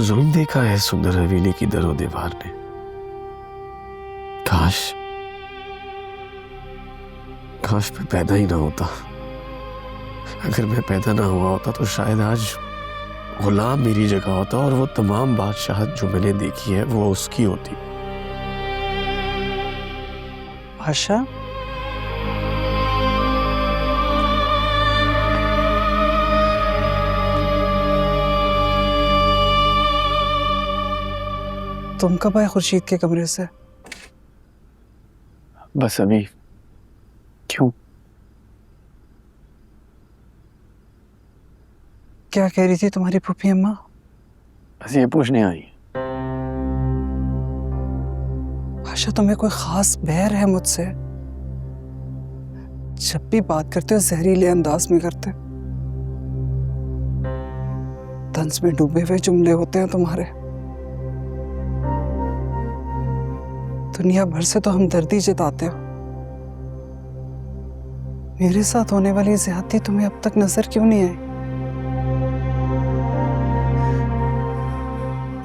जुल्म देखा है सुंदर हवेली की दरो दीवार ने। काश मैं पैदा ही ना होता। अगर मैं पैदा ना हुआ होता तो शायद आज गुलाम मेरी जगह होता और वो तमाम बादशाहत जो मैंने देखी है वो उसकी होती। आशा, तुम कब आए खुर्शीद के कमरे से? बस अभी। क्यों? क्या कह रही थी तुम्हारी फूफी अम्मा? बस ये पूछने आई। आशा, तुम्हें कोई खास बैर है मुझसे? जब भी बात करते हो जहरीले अंदाज में करते, तंज में डूबे हुए जुमले होते हैं तुम्हारे। दुनिया भर से तो हमदर्दी जताते हो, मेरे साथ होने वाली ज्यादती तुम्हें अब तक नजर क्यों नहीं आई?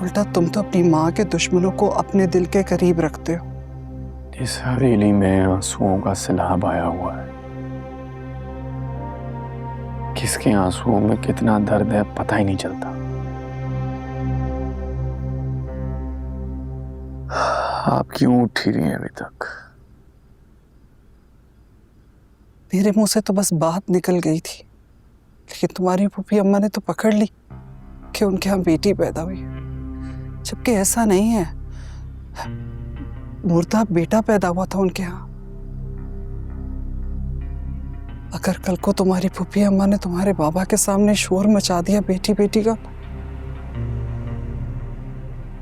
उल्टा तुम तो अपनी माँ के दुश्मनों को अपने दिल के करीब रखते हो। इस हवेली में आंसुओं का सैलाब आया हुआ है। किसके आंसुओं में कितना दर्द है पता ही नहीं चलता। आप क्यों उठ ही रही हैं अभी तक? मेरे मुंह से तो बस बात निकल गई थी, लेकिन तुम्हारी फूफी अम्मा ने तो पकड़ ली कि उनके यहाँ बेटी पैदा हुई, जबकि ऐसा नहीं है। मुर्दा बेटा पैदा हुआ था उनके यहाँ। अगर कल को तुम्हारी फूफी अम्मा ने तुम्हारे बाबा के सामने शोर मचा दिया बेटी बेटी का,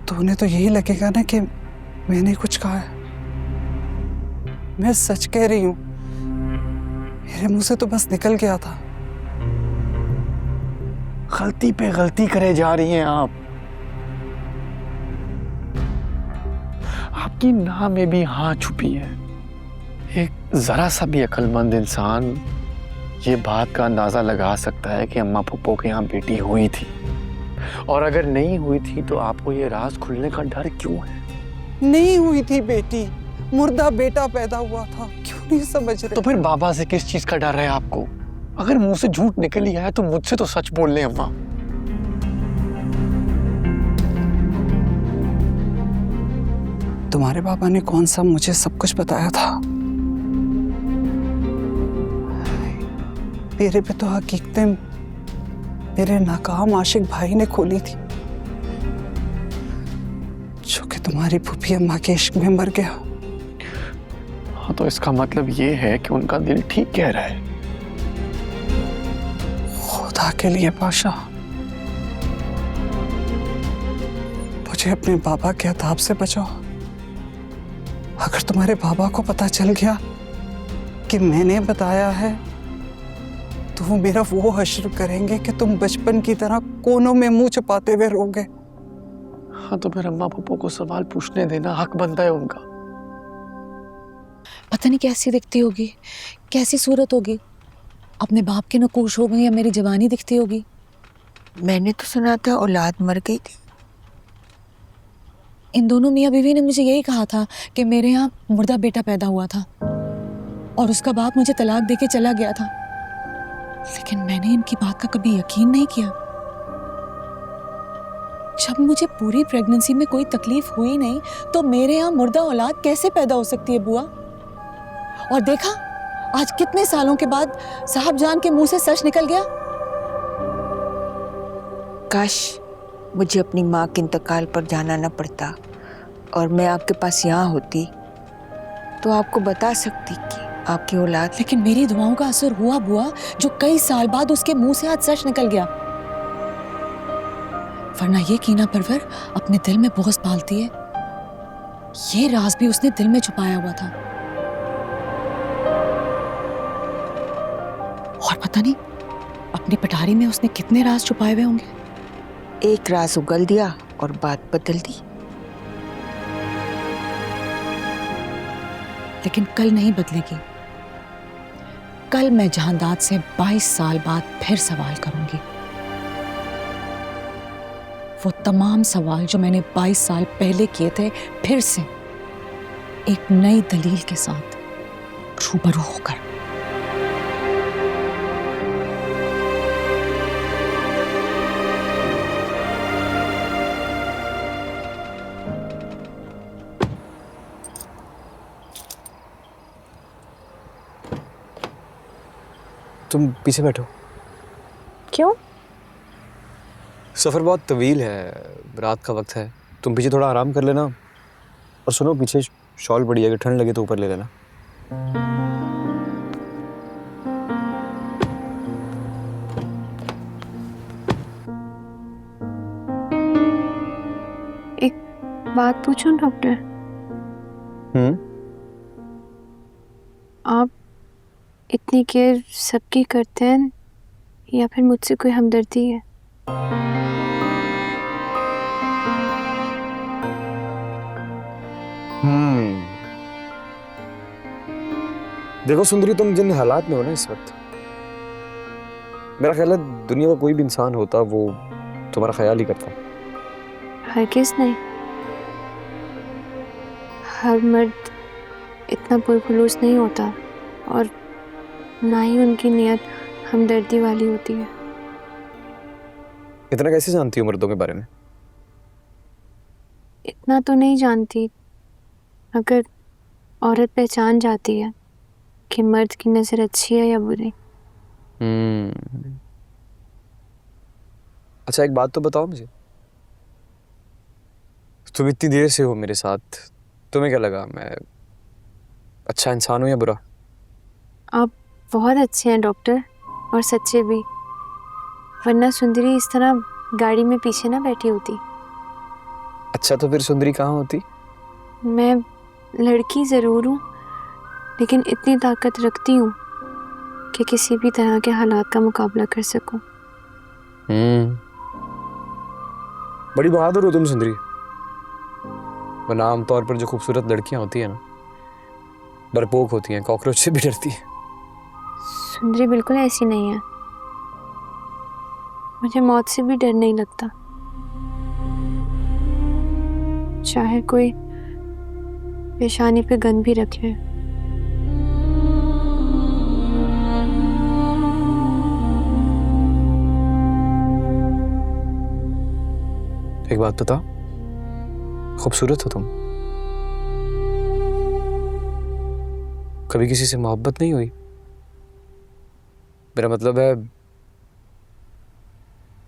तो उन्हें तो यही लगेगा ना कि मैंने कुछ कहा है। मैं सच कह रही हूं, मेरे मुंह से तो बस निकल गया था। गलती पे गलती करे जा रही हैं आप। आपकी नाम में भी हाँ छुपी है। एक जरा सा भी अक्लमंद इंसान ये बात का अंदाजा लगा सकता है कि अम्मा पप्पो के यहाँ बेटी हुई थी, और अगर नहीं हुई थी तो आपको ये राज खुलने का डर क्यों है? नहीं हुई थी बेटी, मुर्दा बेटा पैदा हुआ था। क्यों नहीं समझ रहे? तो फिर बाबा से किस चीज का डर है आपको? अगर मुंह से झूठ निकल ही आया तो मुझसे तो सच बोल लें अम्मा। तुम्हारे बाबा ने कौन सा मुझे सब कुछ बताया था? मेरे पे तो हकीकतें मेरे नाकाम आशिक भाई ने खोली थी, जो कि तुम्हारी फूफी अम्मा के इश्क में मर गया। हाँ, तो इसका मतलब ये है कि उनका दिल ठीक कह रहा है। खुदा के लिए पाशा, मुझे अपने बाबा के अताब से बचाओ। अगर तुम्हारे बाबा को पता चल गया कि मैंने बताया है, तो वो मेरा वो हश्र करेंगे कि तुम बचपन की तरह कोनों में मुंह छुपाते हुए रोगे। हाँ, तो फिर अम्मा पप्पो को सवाल पूछने देना हक बनता है उनका। पता नहीं कैसी दिखती होगी, कैसी सूरत होगी, अपने बाप के नकूश हो गई या मेरी जवानी दिखती होगी। मैंने तो सुना था औलाद मर गई थी। इन दोनों मियाँ बीवी ने मुझे यही कहा था कि मेरे यहाँ मुर्दा बेटा पैदा हुआ था और उसका बाप मुझे तलाक देके चला गया था, लेकिन मैंने इनकी बात का कभी यकीन नहीं किया। जब मुझे पूरी प्रेगनेंसी में कोई तकलीफ हुई नहीं, तो मेरे यहाँ मुर्दा औलाद कैसे पैदा हो सकती है बुआ? और देखा, आज कितने सालों के बाद साहब जान के मुंह से सच निकल गया। काश मुझे अपनी माँ के इंतकाल पर जाना न पड़ता और मैं आपके पास यहाँ होती, तो आपको बता सकती कि आपकी औलाद। लेकिन मेरी दुआओं का असर हुआ बुआ, जो कई साल बाद उसके मुंह से आज सच निकल गया। वरना ये कीना परवर अपने दिल में बोझ पालती है, ये राज भी उसने दिल में छुपाया हुआ था। और पता नहीं अपनी पटारी में उसने कितने राज छुपाए हुए होंगे। एक राज उगल दिया और बात बदल दी। लेकिन कल नहीं बदलेगी। कल मैं जहांदाद से 22 साल बाद फिर सवाल करूंगी। वो तमाम सवाल जो मैंने 22 साल पहले किए थे फिर से एक नई दलील के साथ रूबरू होकर। तुम पीछे बैठो। क्यों? सफ़र बहुत तवील है, रात का वक्त है, तुम पीछे थोड़ा आराम कर लेना। और सुनो, पीछे शॉल पड़ी है, अगर ठंड लगे तो ऊपर ले लेना। एक बात पूछूं डॉक्टर? आप इतनी केयर सबकी करते हैं या फिर मुझसे कोई हमदर्दी है? देखो सुंदरी, तुम जिन हालात में हो ना इस वक्त, मेरा ख्याल है दुनिया का कोई भी इंसान होता वो तुम्हारा ख्याल ही करता। हरगिज़ नहीं। हर मर्द इतना पुरखुलूस नहीं होता और ना ही उनकी नीयत हमदर्दी वाली होती है। इतना कैसे जानती हो मर्दों के बारे में? इतना तो नहीं जानती, अगर औरत पहचान जाती है कि मर्द की नज़र अच्छी है या बुरी। अच्छा, एक बात तो बताओ मुझे, तुम इतनी देर से हो मेरे साथ, तुम्हें क्या लगा मैं अच्छा इंसान हूं या बुरा? आप बहुत अच्छे हैं डॉक्टर, और सच्चे भी, वरना सुंदरी इस तरह गाड़ी में पीछे ना बैठी होती। अच्छा, तो फिर सुंदरी कहाँ होती? मैं लड़की ज़रूर हूँ, लेकिन इतनी ताकत रखती हूँ कि किसी भी तरह के हालात का मुकाबला कर सकूं। बड़ी बहादुर हो तुम सुंदरी। वरना आमतौर पर जो खूबसूरत लड़कियां होती है ना, डरपोक होती हैं, कॉकरोच से भी डरती हैं। सुंदरी बिल्कुल ऐसी नहीं है। मुझे मौत से भी डर नहीं लगता, चाहे कोई पेशानी पे गन भी रख ले। एक बात बताओ, खूबसूरत हो तुम, कभी किसी से मोहब्बत नहीं हुई? मेरा मतलब है,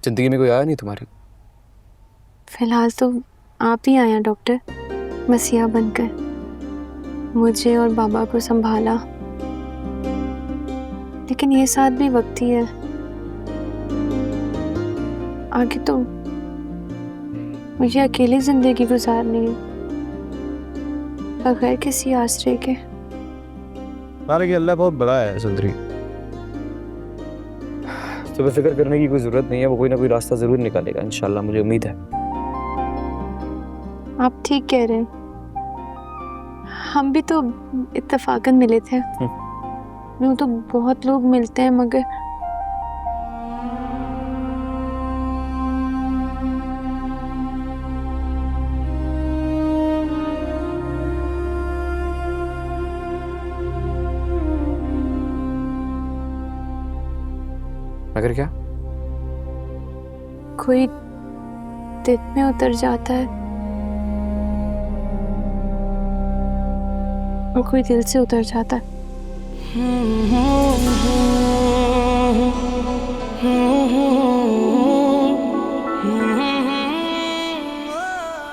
जिंदगी में कोई आया नहीं तुम्हारी? फिलहाल तो आप ही आए हैं डॉक्टर, मसीहा बनकर मुझे और बाबा को संभाला, लेकिन ये साथ भी वक्ती है। आगे तो मुझे अकेली जिंदगी गुजारनी है, बगैर किसी आश्रय के। माना कि अल्लाह बहुत बड़ा है सुंदरी, तुम्हें फिक्र करने की कोई जरूरत नहीं है, वो कोई ना कोई रास्ता जरूर निकालेगा इंशाल्लाह, मुझे उम्मीद है। आप ठीक कह रहे हैं, हम भी तो इत्तेफाकन मिले थे। यूं तो बहुत लोग मिलते हैं, मगर मगर क्या? कोई दिल में उतर जाता है और कोई दिल से उतर जाता है।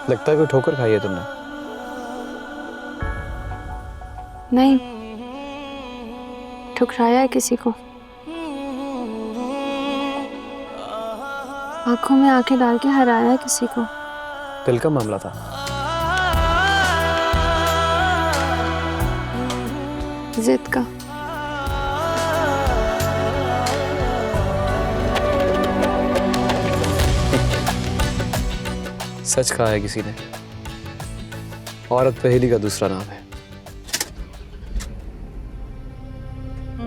लगता है कोई ठोकर खाई है तुमने। नहीं, ठुकराया है किसी को, आंखों में आंखें डाल के हराया है किसी को। दिल का मामला था। जिद का। सच कहा है किसी ने, औरत पहेली का दूसरा नाम है।